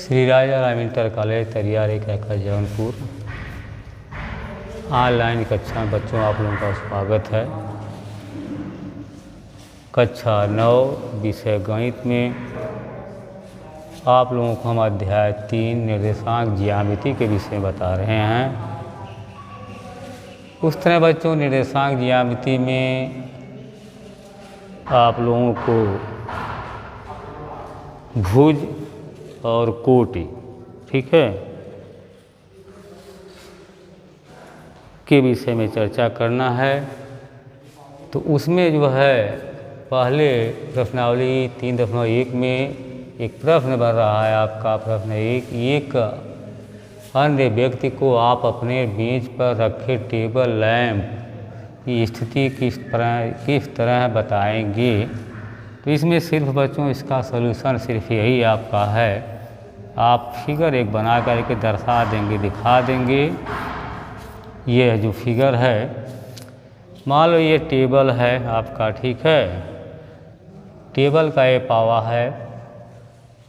श्री राजा Ram inter college तरियार एक Jaunpur online कक्षा में बच्चों आप लोगों का स्वागत है। कक्षा 9 विषय गणित में आप लोगों को हम अध्याय 3 निर्देशांक ज्यामिति के विषय बता रहे हैं। उस तरह बच्चों निर्देशांक ज्यामिति में आप लोगों को भुज और कोटि, ठीक है, के विषय में चर्चा करना है। तो उसमें जो है पहले प्रश्नावली 3.1 में एक प्रश्न बन रहा है आपका। प्रश्न एक अन्य व्यक्ति को आप अपने मेज पर रखे टेबल लैंप की स्थिति किस तरह बताएंगे। तो इसमें सिर्फ बच्चों इसका सलूशन सिर्फ यही आपका है, आप फिगर एक बना करके दर्शा देंगे, दिखा देंगे। ये जो फिगर है, मान लो ये टेबल है आपका, ठीक है, टेबल का ये पावा है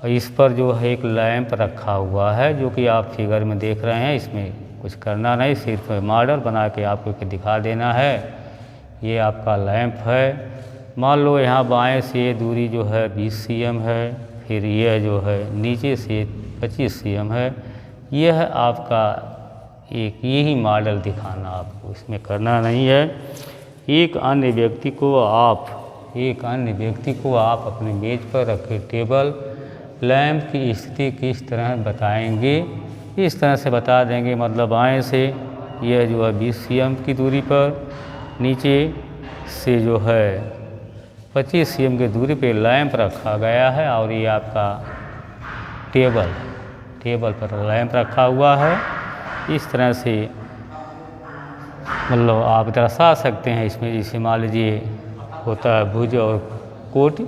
और इस पर जो है एक लैंप रखा हुआ है जो कि आप फिगर में देख रहे हैं। इसमें कुछ करना नहीं, सिर्फ मॉडल बना के आपको दिखा देना है। ये आपका लैंप है। मान लो यहाँ बाएं से दूरी जो है 20 cm है, फिर यह जो है नीचे से 25 cm है। यह आपका एक यही मॉडल दिखाना, आपको इसमें करना नहीं है। एक अन्य व्यक्ति को आप अपने मेज पर रखे टेबल लैंप की स्थिति किस तरह बताएंगे। इस तरह से बता देंगे, मतलब बाएं से यह जो है 20 cm की दूरी पर, नीचे से जो है 25 cm की दूरी पे लैंप रखा गया है और ये आपका टेबल पर लैंप रखा हुआ है। इस तरह से मतलब आप दर्शा सकते हैं इसमें। जैसे मान लीजिए होता है भुज और कोटि,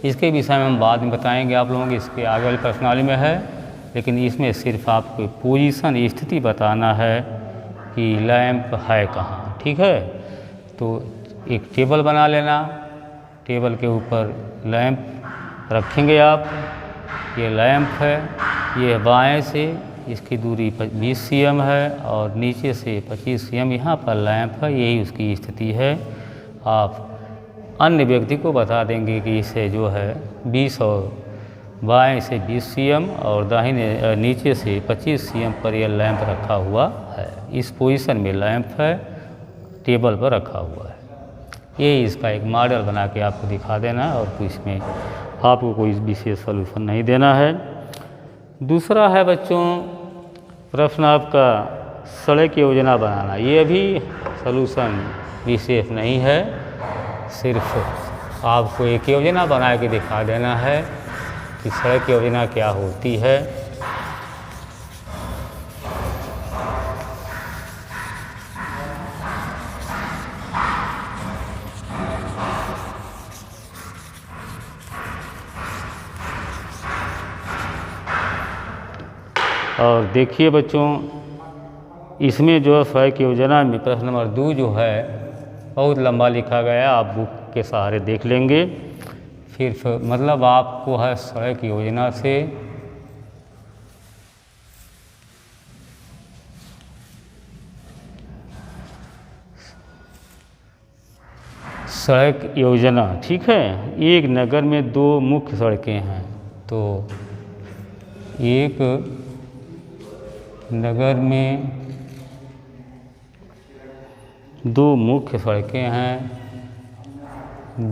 इसके विषय में हम बाद में बताएंगे आप लोगों को, इसके आगे वाली प्रश्नावली में है। लेकिन इसमें सिर्फ आपको पोजीशन स्थिति बताना है कि लैंप है कहाँ, ठीक है। तो एक टेबल बना लेना, टेबल के ऊपर लैंप रखेंगे आप। ये लैंप है, ये बाएं से इसकी दूरी 20 cm है और नीचे से 25 cm यहाँ पर लैंप है, यही उसकी स्थिति है। आप अन्य व्यक्ति को बता देंगे कि इसे जो है 20 और बाएं से 20 cm और दाहिने नीचे से 25 cm पर यह लैंप रखा हुआ है। इस पोजीशन में लैंप है, टेबल पर रखा हुआ है। ये इसका एक मॉडल बना के आपको दिखा देना है और इसमें आपको कोई विशेष सॉल्यूशन नहीं देना है। दूसरा है बच्चों प्रश्न आपका सड़क योजना बनाना। ये भी सॉल्यूशन विशेष नहीं है, सिर्फ आपको एक योजना बना के दिखा देना है कि सड़क योजना क्या होती है। और देखिए बच्चों, इसमें जो है सड़क योजना में प्रश्न नंबर 2 जो है बहुत लंबा लिखा गया, आप बुक के सहारे देख लेंगे। फिर मतलब आपको है सड़क योजना से सड़क योजना, ठीक है। एक नगर में 2 मुख्य सड़कें हैं। तो एक नगर में 2 मुख्य सड़कें हैं,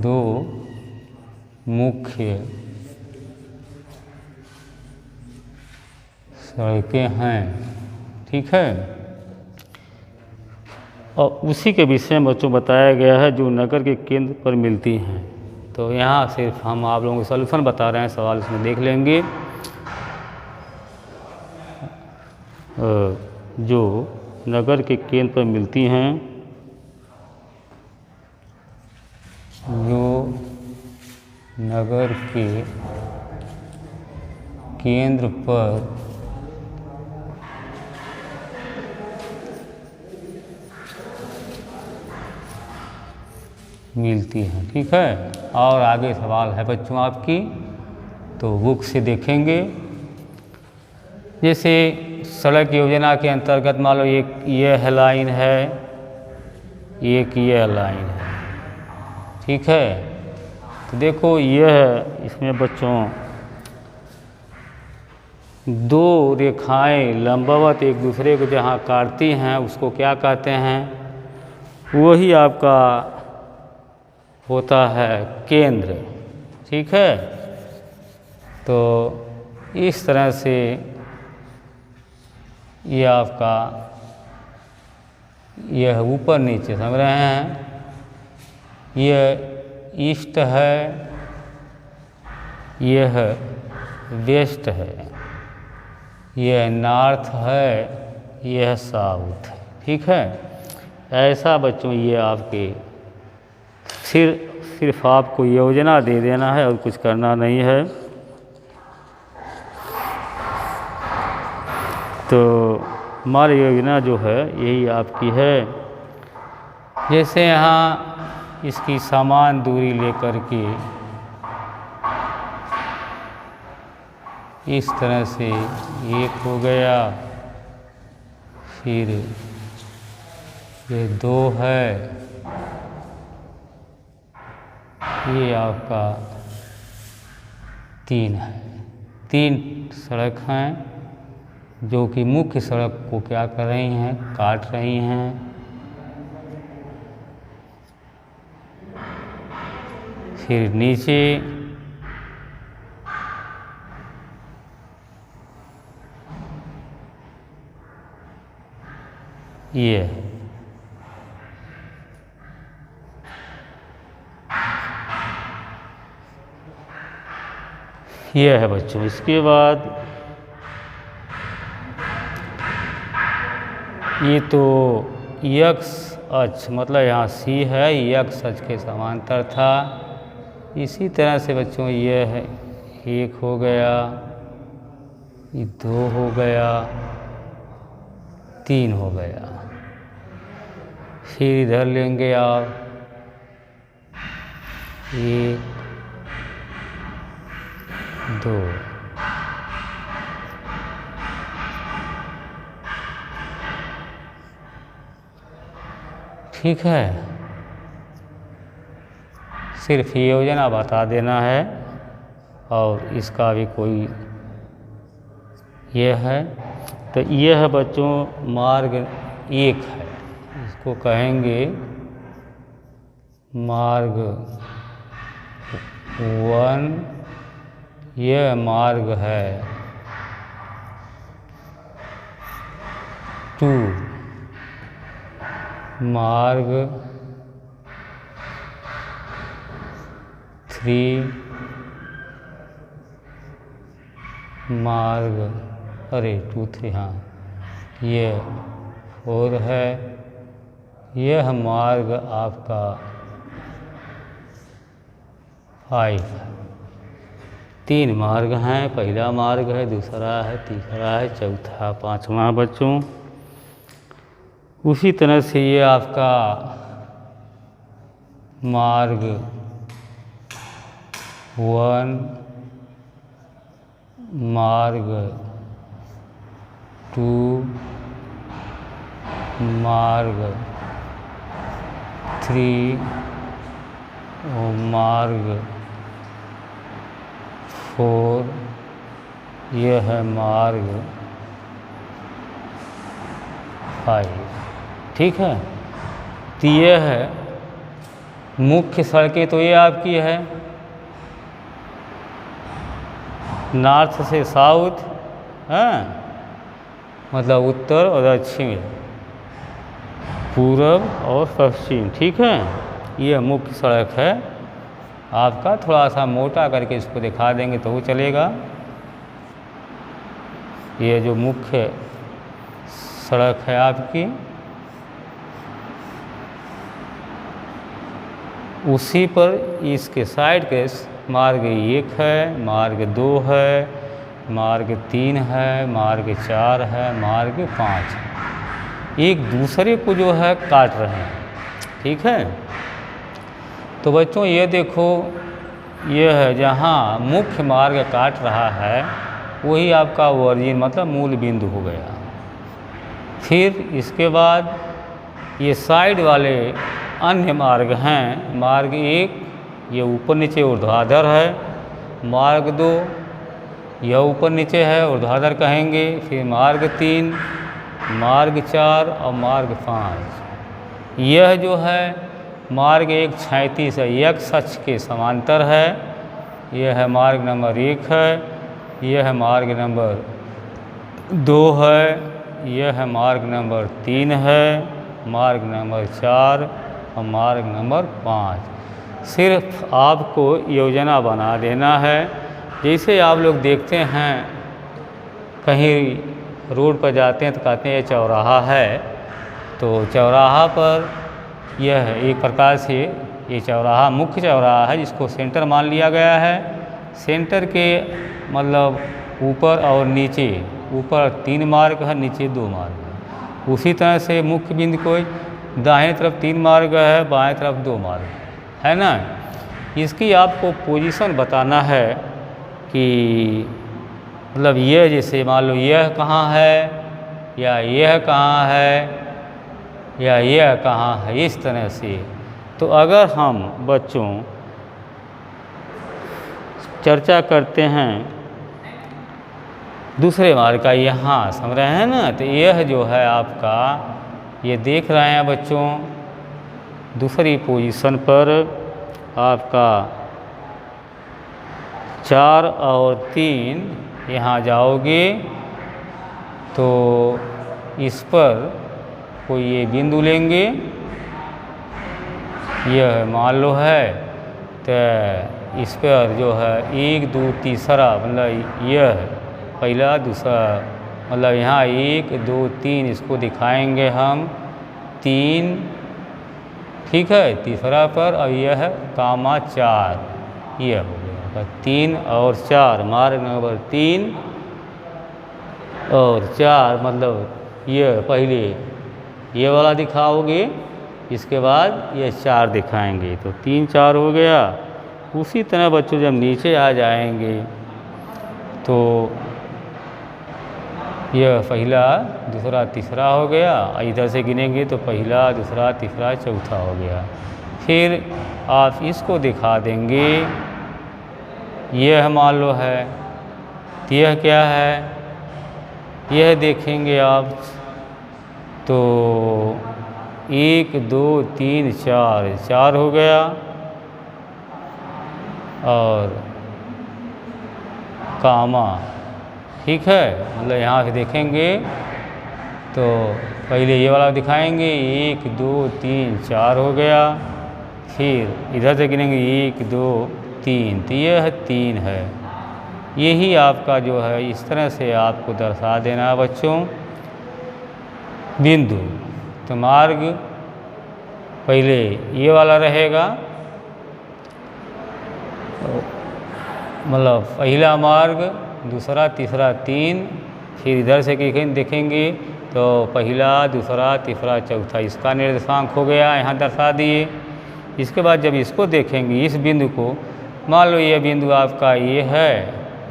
2 मुख्य सड़कें हैं, ठीक है। और उसी के विषय में बच्चों बताया गया है जो नगर के केंद्र पर मिलती हैं। तो यहाँ सिर्फ हम आप लोगों को सॉल्यूशन बता रहे हैं, सवाल इसमें देख लेंगे। जो नगर के केंद्र पर मिलती हैं, जो नगर के केंद्र पर मिलती हैं, ठीक है। और आगे सवाल है बच्चों आपकी, तो बुक से देखेंगे जैसे सड़क योजना के अंतर्गत मान लो एक यह लाइन है, एक यह लाइन है, ठीक है। तो देखो यह इसमें बच्चों दो रेखाएं लंबवत एक दूसरे को जहाँ काटती हैं उसको क्या कहते हैं, वही आपका होता है केंद्र, ठीक है। तो इस तरह से ये आपका यह ऊपर नीचे समझ रहे हैं, यह ईस्ट है, यह वेस्ट है, यह नॉर्थ है, यह साउथ है, ठीक है। ऐसा बच्चों ये आपके सिर्फ आपको योजना दे देना है और कुछ करना नहीं है। तो हमारी योजना जो है यही आपकी है। जैसे यहाँ इसकी समान दूरी लेकर के इस तरह से एक हो गया, फिर ये दो है, ये आपका तीन है। तीन सड़क हैं जो कि मुख्य सड़क को क्या कर रही हैं, काट रही हैं। फिर नीचे ये है बच्चों। इसके बाद ये तो यक्ष अक्ष मतलब यहाँ सी है, यक्ष अक्ष के समांतर था। इसी तरह से बच्चों ये है, एक हो गया, ये दो हो गया, तीन हो गया। फिर इधर लेंगे आप, एक दो, ठीक है। सिर्फ योजना बता देना है और इसका भी कोई ये है। तो यह बच्चों मार्ग एक है, इसको कहेंगे मार्ग 1। यह मार्ग है 2, मार्ग 3, मार्ग 2 3 हाँ, ये 4 है। यह मार्ग आपका 5 है। 3 मार्ग हैं, पहला मार्ग है, दूसरा है, तीसरा है, चौथा, पांचवा बच्चों। उसी तरह से ये आपका मार्ग 1, मार्ग 2, मार्ग 3 और मार्ग 4, यह है मार्ग 5, ठीक है। तो ये है मुख्य सड़कें, तो ये आपकी है नॉर्थ से साउथ, हाँ मतलब उत्तर और दक्षिण, पूरब और पश्चिम, ठीक है। ये मुख्य सड़क है आपका। थोड़ा सा मोटा करके इसको दिखा देंगे तो वो चलेगा। ये जो मुख्य सड़क है आपकी, उसी पर इसके साइड के मार्ग 1 है, मार्ग 2 है, मार्ग 3 है, मार्ग 4 है, मार्ग 5 है। एक दूसरे को जो है काट रहे हैं, ठीक है। तो बच्चों ये देखो, ये है जहाँ मुख्य मार्ग काट रहा है, वही आपका ओरिजिन मतलब मूल बिंदु हो गया। फिर इसके बाद ये साइड वाले अन्य मार्ग हैं। मार्ग 1 ये ऊपर नीचे ऊर्ध्वाधर है, मार्ग 2 यह ऊपर नीचे है ऊर्ध्वाधर कहेंगे, फिर मार्ग 3, मार्ग 4 और मार्ग 5। यह जो है मार्ग 1 क्षैतिज है, x अक्ष के समांतर है। यह है मार्ग नंबर 1 है, यह है मार्ग नंबर 2 है, यह है मार्ग नंबर 3 है, मार्ग नंबर 4 और मार्ग नंबर 5। सिर्फ आपको योजना बना देना है। जैसे आप लोग देखते हैं कहीं रोड पर जाते हैं तो कहते हैं ये चौराहा है, तो चौराहा पर यह एक प्रकार से ये चौराहा मुख्य चौराहा है जिसको सेंटर मान लिया गया है। सेंटर के मतलब ऊपर और नीचे, ऊपर 3 मार्ग है, नीचे 2 मार्ग है। उसी तरह से मुख्य बिंदु को दाहिने तरफ 3 मार्ग है, बाएं तरफ 2 मार्ग है ना। इसकी आपको पोजीशन बताना है कि मतलब यह जैसे मान लो यह कहाँ है या यह कहाँ है या यह कहाँ है, इस तरह से। तो अगर हम बच्चों चर्चा करते हैं दूसरे मार्ग का, यहाँ समझ रहे हैं ना, तो यह जो है आपका ये देख रहे हैं बच्चों दूसरी पोजीशन पर आपका 4 और 3 यहाँ जाओगे तो इस पर कोई ये बिंदु लेंगे, यह मान लो है, तो इस पर जो है 1 2 तीसरा मतलब यह पहला दूसरा मतलब यहाँ 1 2 3 इसको दिखाएंगे हम 3, ठीक है, तीसरा पर। और यह है कामा 4, यह हो गया 3 और 4 मार्ग नंबर 3 और 4 मतलब यह पहले ये वाला दिखाओगे, इसके बाद ये 4 दिखाएंगे तो 3 4 हो गया। उसी तरह बच्चों जब नीचे आ जाएंगे तो यह पहला दूसरा तीसरा हो गया, इधर से गिनेंगे तो पहला दूसरा तीसरा चौथा हो गया। फिर आप इसको दिखा देंगे, यह मान लो है, तो यह क्या है, यह देखेंगे आप तो 1 2 3 4 4 हो गया। और कामा, ठीक है, मतलब यहाँ से देखेंगे तो पहले ये वाला दिखाएंगे 1 2 3 4 हो गया। फिर इधर से गिनेंगे 1 2 3, तो यह 3 है। यही आपका जो है इस तरह से आपको दर्शा देना है बच्चों बिंदु। तो मार्ग पहले ये वाला रहेगा, मतलब पहला मार्ग दूसरा तीसरा 3, फिर इधर से देखेंगे तो पहला दूसरा तीसरा चौथा, इसका निर्देशांक हो गया, यहाँ दर्शा दिए। इसके बाद जब इसको देखेंगे इस बिंदु को, मान लो यह बिंदु आपका ये है,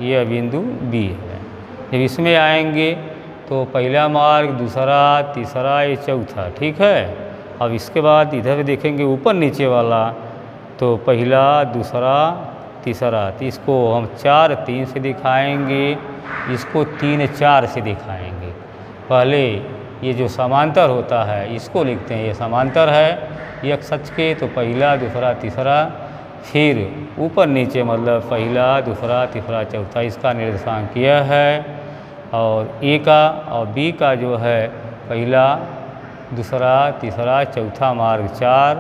यह बिंदु बी है। जब इसमें आएंगे तो पहला मार्ग दूसरा तीसरा ये चौथा, ठीक है। अब इसके बाद इधर देखेंगे ऊपर नीचे वाला, तो पहला दूसरा तीसरा, तो इसको हम 4 3 से दिखाएंगे, इसको 3 4 से दिखाएंगे। पहले ये जो समांतर होता है इसको लिखते हैं, ये समांतर है एक सच के, तो पहला दूसरा तीसरा, फिर ऊपर नीचे मतलब पहला दूसरा तीसरा चौथा, इसका निर्देशांक यह है। और ए का और बी का जो है पहला दूसरा तीसरा चौथा मार्ग 4,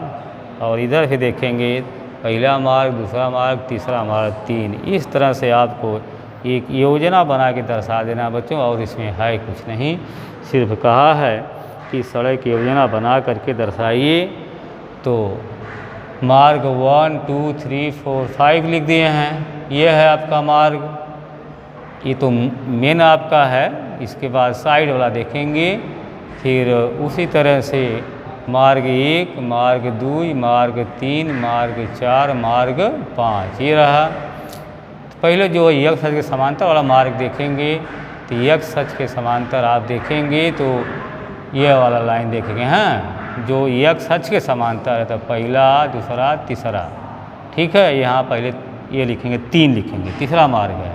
और इधर से देखेंगे पहला मार्ग दूसरा मार्ग तीसरा मार्ग 3। इस तरह से आपको एक योजना बना के दर्शा देना बच्चों, और इसमें है कुछ नहीं, सिर्फ कहा है कि सड़क योजना बना करके दर्शाइए। तो मार्ग 1 2 3 4 5 लिख दिए हैं, यह है आपका मार्ग, ये तो मेन आपका है। इसके बाद साइड वाला देखेंगे, फिर उसी तरह से मार्ग 1 मार्ग 2 मार्ग 3 मार्ग 4 मार्ग 5, ये रहा। पहले जो यक्ष अक्ष के समांतर वाला मार्ग देखेंगे तो यक्ष अक्ष के समांतर आप देखेंगे तो ये वाला लाइन देखेंगे, हाँ, जो यक्ष अक्ष के समांतर है तो पहला, दूसरा, तीसरा, ठीक है। यहाँ पहले ये लिखेंगे, 3 लिखेंगे, तीसरा मार्ग है।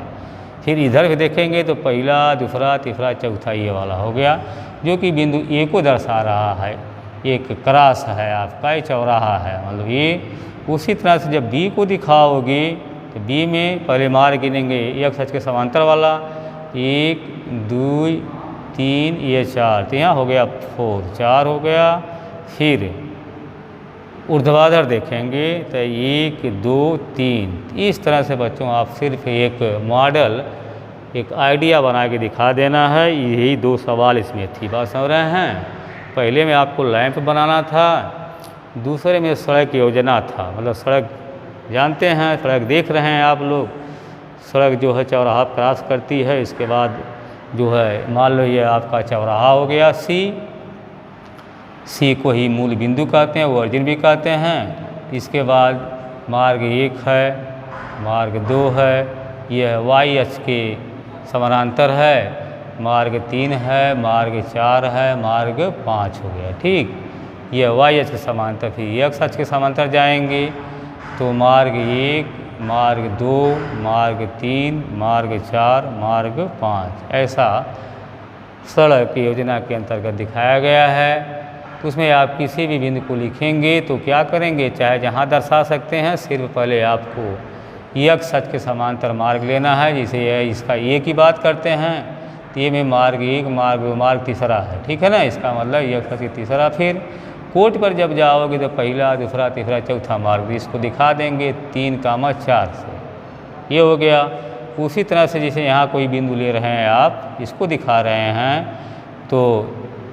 फिर इधर भी देखेंगे तो पहला, दूसरा, तीसरा, चौथा ये वाला हो गया, जो कि बिंदु ए को दर्शा रहा है। एक क्रॉस है आपका, ये चौराहा है, मतलब ये। उसी तरह से जब बी को दिखाओगे तो बी में पहले मार्ग गिनेंगे यक्ष अक्ष के समांतर वाला, 1, 2, 3, ये 4, तो यहाँ हो गया 4, 4 हो गया। फिर ऊर्ध्वाधर देखेंगे तो 1, 2, 3। इस तरह से बच्चों आप सिर्फ एक मॉडल, एक आइडिया बना के दिखा देना है। यही 2 सवाल इसमें थी, बात समझ रहे हैं। पहले में आपको लैंप बनाना था, दूसरे में सड़क योजना था, मतलब सड़क जानते हैं, सड़क देख रहे हैं आप लोग, सड़क जो है चौराहा क्रॉस करती है। इसके बाद जो है मान लो ये आपका चौराहा हो गया सी को ही मूल बिंदु कहते हैं, वर्जिन भी कहते हैं। इसके बाद मार्ग 1 है, मार्ग 2 है, यह वाई अक्ष के समानांतर है, मार्ग 3 है, मार्ग 4 है, मार्ग 5 हो गया, ठीक। यह वाई अक्ष के समांतर, फिर यक्ष अक्ष के समांतर जाएंगे तो मार्ग 1, मार्ग 2, मार्ग 3, मार्ग 4, मार्ग 5, ऐसा सड़क योजना के अंतर्गत दिखाया गया है। तो उसमें आप किसी भी बिंदु को लिखेंगे तो क्या करेंगे, चाहे जहाँ दर्शा सकते हैं, सिर्फ पहले आपको यक्ष अक्ष के समांतर मार्ग लेना है। जैसे इसका ए की बात करते हैं तो ये में मार्ग 1, मार्ग 2, मार्ग तीसरा है, ठीक है ना। इसका मतलब यक्ष अक्ष के तीसरा। फिर कोट पर जब जाओगे तो पहला, दूसरा, तीसरा, चौथा मार्ग इसको दिखा देंगे 3, 4 से, ये हो गया। उसी तरह से जैसे यहाँ कोई बिंदु ले रहे हैं आप, इसको दिखा रहे हैं, तो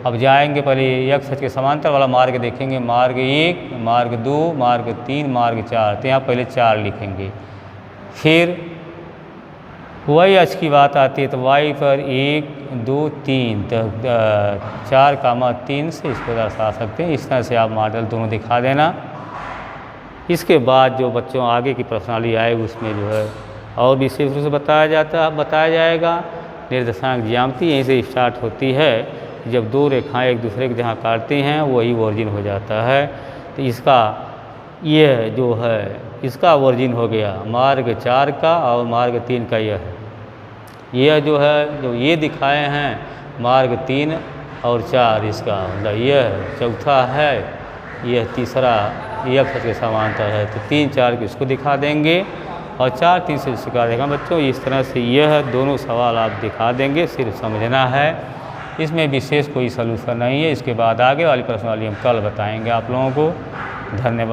अब जाएंगे पहले यक्ष अक्ष के समांतर वाला मार्ग देखेंगे, मार्ग 1, मार्ग 2, मार्ग 3, मार्ग 4, तो यहाँ पहले 4 लिखेंगे। फिर वाई अक्ष की बात आती है तो वाई पर 1, 2, 3, तो 4, 3 से इसको दर्शा सकते हैं। इस तरह से आप मॉडल दोनों दिखा देना। इसके बाद जो बच्चों आगे की प्रश्नावली आए उसमें जो है और विशेष रूप से बताया जाएगा। निर्देशांक ज्यामिति यहीं से स्टार्ट होती है। जब 2 रेखाएं एक दूसरे के जहाँ काटती हैं वही वर्जिन हो जाता है। तो इसका यह जो है इसका वर्जिन हो गया मार्ग 4 का और मार्ग 3 का यह है। यह जो है जो ये दिखाए हैं मार्ग 3 और 4, इसका मतलब यह चौथा है, यह तीसरा यक्ष के समांतर है। तो 3, 4 को इसको दिखा देंगे और 4, 3 से इसका देगा। बच्चों इस तरह से यह दोनों सवाल आप दिखा देंगे, सिर्फ समझना है। इसमें विशेष कोई सलूशन नहीं है। इसके बाद आगे वाली प्रश्नावली हम कल बताएंगे आप लोगों को। धन्यवाद।